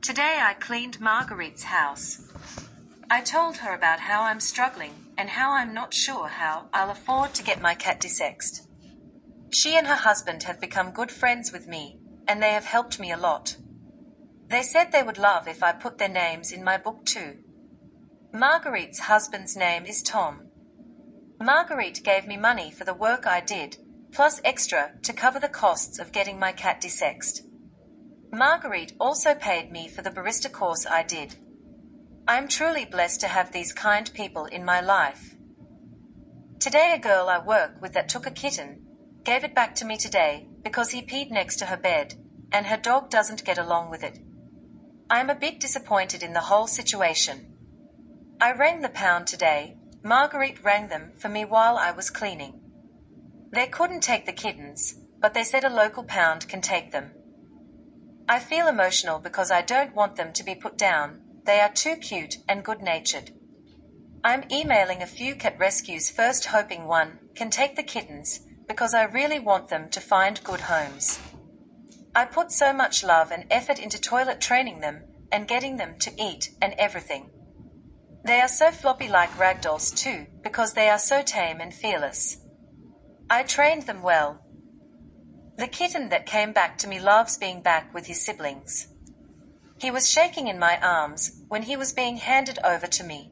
Today I cleaned Marguerite's house. I told her about how I'm struggling and how I'm not sure how I'll afford to get my cat desexed. She and her husband have become good friends with me, and they have helped me a lot. They said they would love if I put their names in my book too. Marguerite's husband's name is Tom. Marguerite gave me money for the work I did, plus extra to cover the costs of getting my cat desexed. Marguerite also paid me for the barista course I did. I am truly blessed to have these kind people in my life. Today a girl I work with that took a kitten gave it back to me today because he peed next to her bed, and her dog doesn't get along with it. I am a bit disappointed in the whole situation. I rang the pound today. Marguerite rang them for me while I was cleaning. They couldn't take the kittens, but they said a local pound can take them. I feel emotional because I don't want them to be put down. They are too cute and good-natured. I'm emailing a few cat rescues first, hoping one can take the kittens, because I really want them to find good homes. I put so much love and effort into toilet training them and getting them to eat and everything. They are so floppy like ragdolls too, because they are so tame and fearless. I trained them well. The kitten that came back to me loves being back with his siblings. He was shaking in my arms when he was being handed over to me.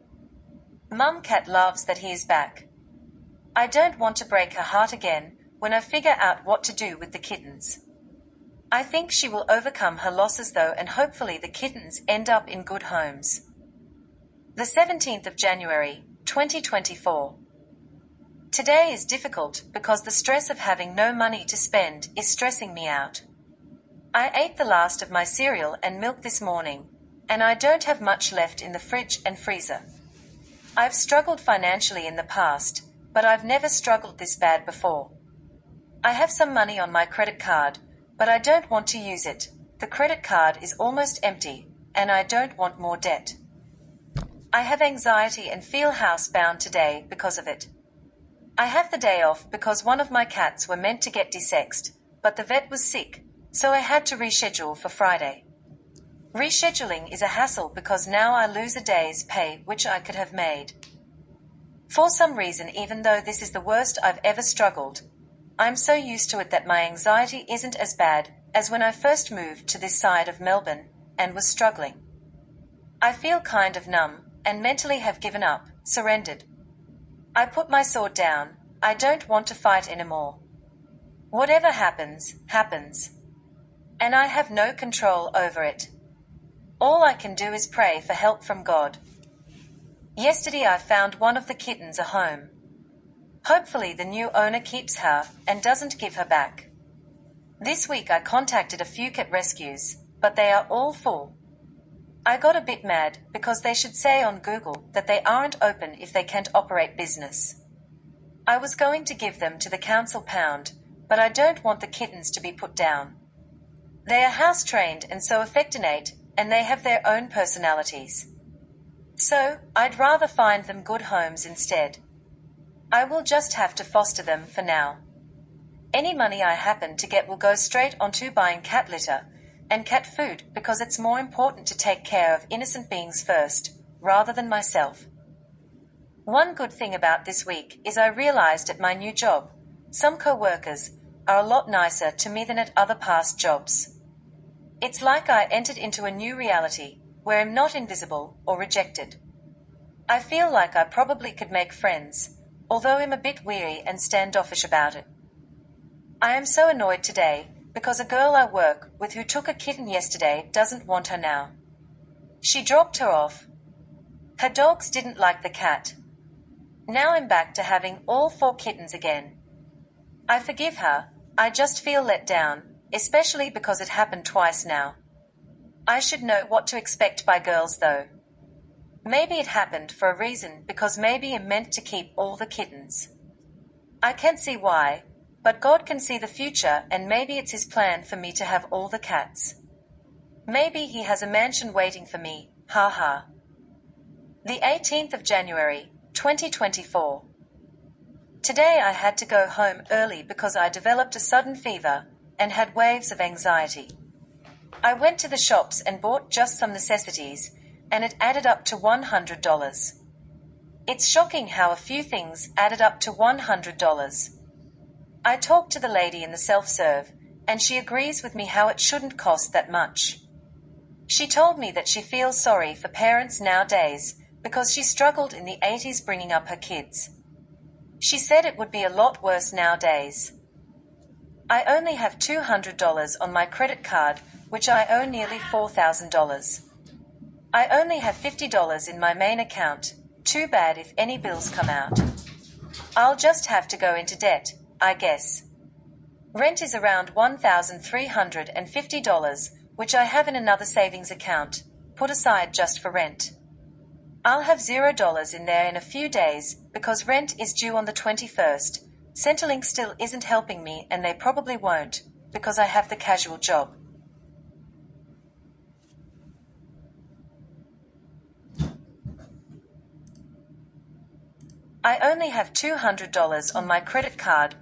Mum cat loves that he is back. I don't want to break her heart again when I figure out what to do with the kittens. I think she will overcome her losses though, and hopefully the kittens end up in good homes. The 17th of January, 2024. Today is difficult because the stress of having no money to spend is stressing me out. I ate the last of my cereal and milk this morning, and I don't have much left in the fridge and freezer. I've struggled financially in the past, but I've never struggled this bad before. I have some money on my credit card, but I don't want to use it. The credit card is almost empty, and I don't want more debt. I have anxiety and feel housebound today because of it. I have the day off because one of my cats were meant to get desexed, but the vet was sick, so I had to reschedule for Friday. Rescheduling is a hassle because now I lose a day's pay which I could have made. For some reason, even though this is the worst I've ever struggled, I'm so used to it that my anxiety isn't as bad as when I first moved to this side of Melbourne and was struggling. I feel kind of numb and mentally have given up, surrendered. I put my sword down. I don't want to fight anymore. Whatever happens, happens. And I have no control over it. All I can do is pray for help from God. Yesterday I found one of the kittens a home. Hopefully the new owner keeps her and doesn't give her back. This week I contacted a few cat rescues, but they are all full. I got a bit mad because they should say on Google that they aren't open if they can't operate business. I was going to give them to the council pound, but I don't want the kittens to be put down. They are house trained and so affectionate, and they have their own personalities. So, I'd rather find them good homes instead. I will just have to foster them for now. Any money I happen to get will go straight onto buying cat litter and cat food because it's more important to take care of innocent beings first, rather than myself. One good thing about this week is I realized at my new job, some co-workers are a lot nicer to me than at other past jobs. It's like I entered into a new reality, where I'm not invisible or rejected. I feel like I probably could make friends, although I'm a bit weary and standoffish about it. I am so annoyed today, because a girl I work with who took a kitten yesterday doesn't want her now. She dropped her off. Her dogs didn't like the cat. Now I'm back to having all 4 kittens again. I forgive her, I just feel let down, especially because it happened twice now. I should know what to expect by girls though. Maybe it happened for a reason, because maybe I'm meant to keep all the kittens. I can't see why, but God can see the future, and maybe it's His plan for me to have all the cats. Maybe He has a mansion waiting for me, ha ha. The 18th of January, 2024. Today I had to go home early because I developed a sudden fever and had waves of anxiety. I went to the shops and bought just some necessities, and it added up to $100. It's shocking how a few things added up to $100. I talked to the lady in the self-serve, and she agrees with me how it shouldn't cost that much. She told me that she feels sorry for parents nowadays because she struggled in the 80s bringing up her kids. She said it would be a lot worse nowadays. I only have $200 on my credit card, which I owe nearly $4,000. I only have $50 in my main account. Too bad if any bills come out. I'll just have to go into debt, I guess. Rent is around $1,350, which I have in another savings account, put aside just for rent. I'll have $0 in there in a few days, because rent is due on the 21st. Centrelink still isn't helping me, and they probably won't, because I have the casual job. I only have $200 on my credit card,